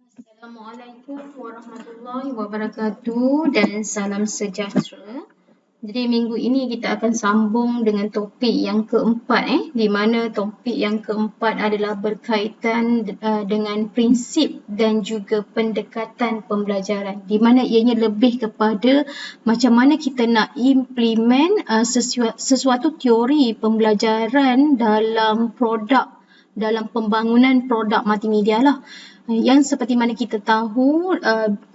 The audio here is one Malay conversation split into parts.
Assalamualaikum warahmatullahi wabarakatuh dan salam sejahtera. Jadi minggu ini kita akan sambung dengan topik yang keempat di mana topik yang keempat adalah berkaitan dengan prinsip dan juga pendekatan pembelajaran, di mana ianya lebih kepada macam mana kita nak implement sesuatu teori pembelajaran dalam dalam pembangunan produk multimedia lah. Yang seperti mana kita tahu,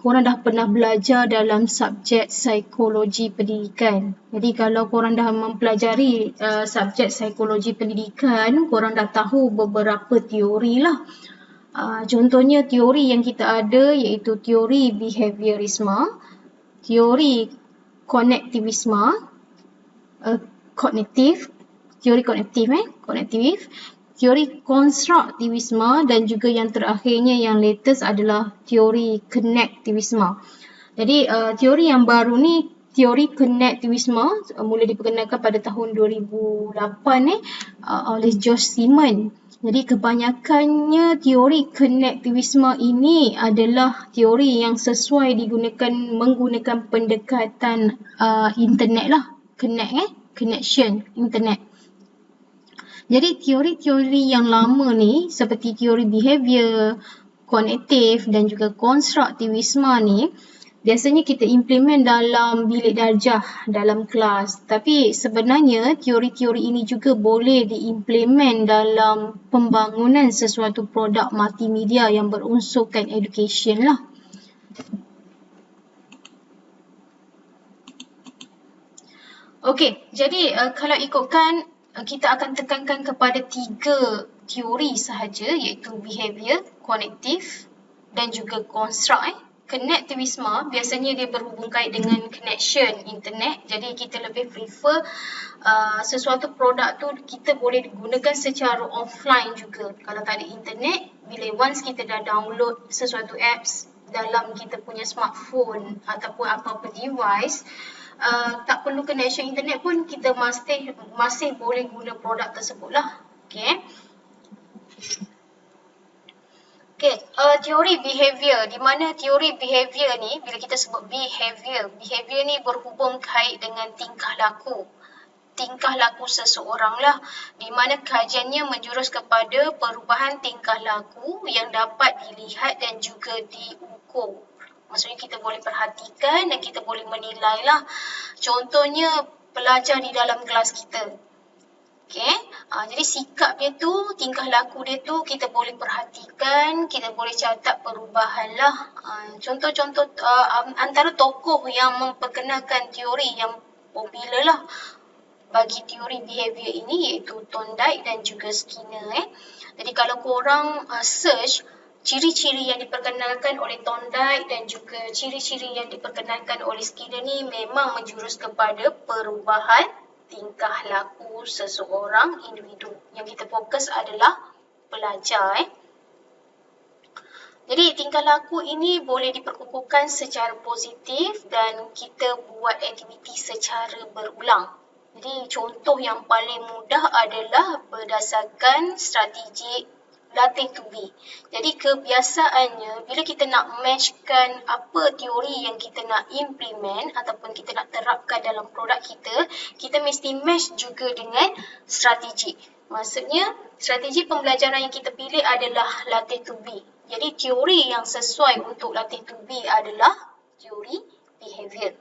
korang dah pernah belajar dalam subjek psikologi pendidikan. Jadi kalau korang dah mempelajari subjek psikologi pendidikan, korang dah tahu beberapa teori lah. Contohnya teori yang kita ada iaitu teori behaviorisme, teori konektivisme, teori konstruktivisme dan juga yang terakhirnya yang latest adalah teori konektivisme. Jadi teori yang baru ni, teori konektivisme mula diperkenalkan pada tahun 2008 oleh George Siemens. Jadi kebanyakannya teori konektivisme ini adalah teori yang sesuai menggunakan pendekatan internet lah, connection internet. Jadi teori-teori yang lama ni seperti teori behavior, kognitif dan juga konstruktivisme ni biasanya kita implement dalam bilik darjah dalam kelas. Tapi sebenarnya teori-teori ini juga boleh diimplement dalam pembangunan sesuatu produk multimedia yang berunsurkan education lah. Okey, jadi kalau ikutkan kita akan tekankan kepada 3 teori sahaja iaitu behavior, kognitif dan juga construct. Konektivisme biasanya dia berhubung kait dengan connection internet. Jadi kita lebih prefer sesuatu produk tu kita boleh gunakan secara offline juga. Kalau tak ada internet, bila once kita dah download sesuatu apps dalam kita punya smartphone ataupun apa-apa device, tak perlu connection internet pun kita masih boleh guna produk tersebut lah. Teori behavior, di mana teori behavior ni, bila kita sebut behavior ni berhubung kait dengan tingkah laku seseorang lah, di mana kajiannya menjurus kepada perubahan tingkah laku yang dapat dilihat dan juga diukur. Maksudnya kita boleh perhatikan dan kita boleh menilai lah. Contohnya pelajar di dalam kelas kita. Jadi sikap dia tu, tingkah laku dia tu kita boleh perhatikan, kita boleh catat perubahan lah. Contoh-contoh antara tokoh yang memperkenalkan teori yang popular lah bagi teori behavior ini iaitu Thorndike dan juga Skinner. Jadi kalau korang search ciri-ciri yang diperkenalkan oleh Thorndike dan juga ciri-ciri yang diperkenalkan oleh Skinner ni memang menjurus kepada perubahan tingkah laku seseorang individu. Yang kita fokus adalah pelajar. Jadi tingkah laku ini boleh diperkukuhkan secara positif dan kita buat aktiviti secara berulang. Jadi contoh yang paling mudah adalah berdasarkan strategi latih to be. Jadi kebiasaannya bila kita nak matchkan apa teori yang kita nak implement ataupun kita nak terapkan dalam produk kita, kita mesti match juga dengan strategi. Maksudnya strategi pembelajaran yang kita pilih adalah latih to be. Jadi teori yang sesuai untuk latih to be adalah teori behavior.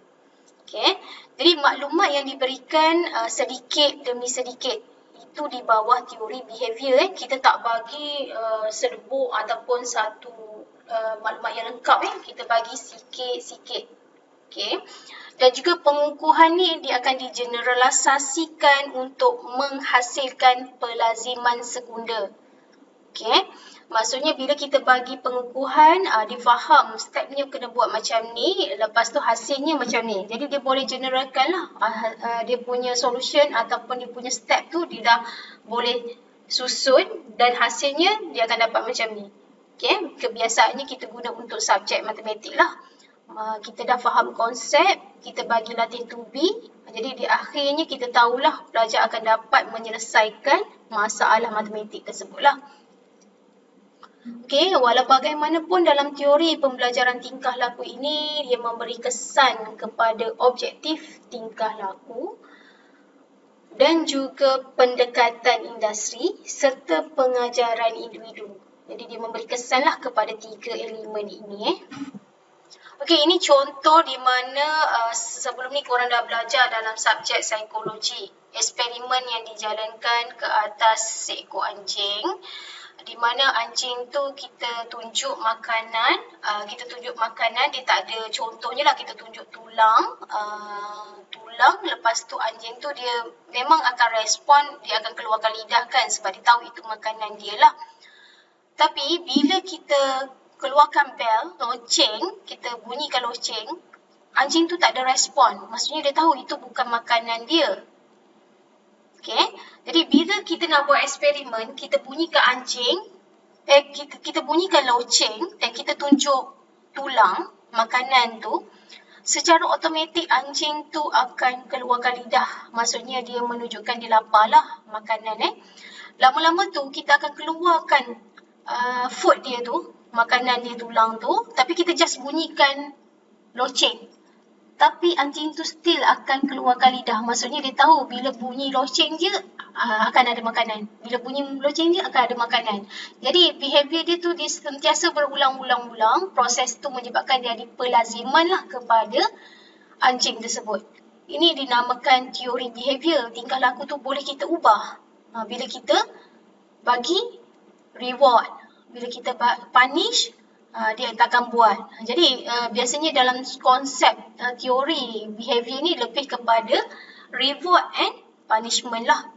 Jadi maklumat yang diberikan sedikit demi sedikit itu di bawah teori behavior. Kita tak bagi serbuk ataupun satu maklumat yang lengkap. Kita bagi sikit-sikit. Dan juga pengukuhan ni dia akan digeneralisasikan untuk menghasilkan pelaziman sekunder. Maksudnya bila kita bagi pengukuhan, dia faham stepnya kena buat macam ni, lepas tu hasilnya macam ni. Jadi dia boleh generalkan lah dia punya solution ataupun dia punya step tu dia dah boleh susun dan hasilnya dia akan dapat macam ni. Kebiasaannya kita guna untuk subjek matematik lah. Kita dah faham konsep, kita bagi latih to be. Jadi di akhirnya kita tahulah pelajar akan dapat menyelesaikan masalah matematik tersebut lah. Okey, walau bagaimanapun dalam teori pembelajaran tingkah laku ini dia memberi kesan kepada objektif tingkah laku dan juga pendekatan industri serta pengajaran individu. Jadi dia memberi kesanlah kepada tiga elemen ini. Okey, ini contoh di mana sebelum ni korang dah belajar dalam subjek psikologi. Eksperimen yang dijalankan ke atas seekor anjing. Di mana anjing tu kita tunjuk makanan, dia tak ada contohnya lah, kita tunjuk tulang, lepas tu anjing tu dia memang akan respon, dia akan keluarkan lidah kan sebab dia tahu itu makanan dia lah. Tapi bila kita keluarkan bell, loceng, kita bunyikan loceng, anjing tu tak ada respon. Maksudnya dia tahu itu bukan makanan dia. Okay? Jadi bila kita nak buat eksperimen, kita bunyikan anjing, kita bunyikan loceng dan kita tunjuk tulang, makanan tu, secara automatik anjing tu akan keluarkan lidah. Maksudnya dia menunjukkan dia lapar lah makanan. Lama-lama tu kita akan keluarkan food dia tu, makanan dia tulang tu, tapi kita just bunyikan loceng. Tapi anjing tu still akan keluarkan lidah. Maksudnya dia tahu bila bunyi loceng je akan ada makanan. Bila bunyi loceng je akan ada makanan. Jadi behavior dia tu dia sentiasa berulang-ulang-ulang. Proses tu menyebabkan dia ada pelaziman lah kepada anjing tersebut. Ini dinamakan teori behavior. Tingkah laku tu boleh kita ubah. Bila kita bagi reward. Bila kita punish, dia takkan buat. Jadi biasanya dalam konsep teori behavior ni lebih kepada reward and punishment lah.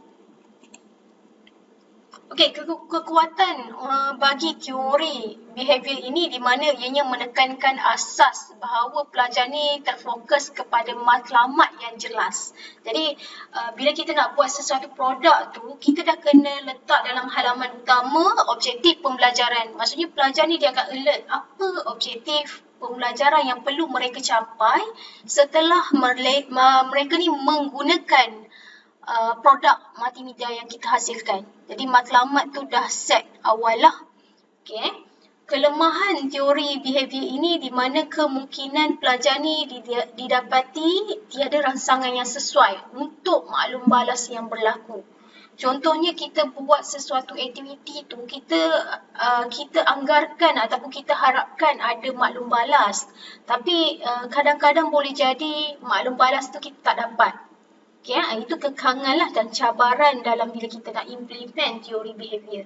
Okey, kekuatan bagi teori behavior ini di mana ianya menekankan asas bahawa pelajar ni terfokus kepada matlamat yang jelas. Jadi bila kita nak buat sesuatu produk tu, kita dah kena letak dalam halaman utama objektif pembelajaran. Maksudnya pelajar ni dia akan alert apa objektif pembelajaran yang perlu mereka capai setelah mereka ni menggunakan produk multimedia yang kita hasilkan. Jadi matlamat tu dah set awal lah. Okay. Kelemahan teori behavior ini di mana kemungkinan pelajar ni didapati tiada rangsangan yang sesuai untuk maklum balas yang berlaku. Contohnya kita buat sesuatu aktiviti tu, kita anggarkan ataupun kita harapkan ada maklum balas. Tapi kadang-kadang boleh jadi maklum balas tu kita tak dapat. Okay, itu kekangan lah dan cabaran dalam bila kita nak implement teori behavior.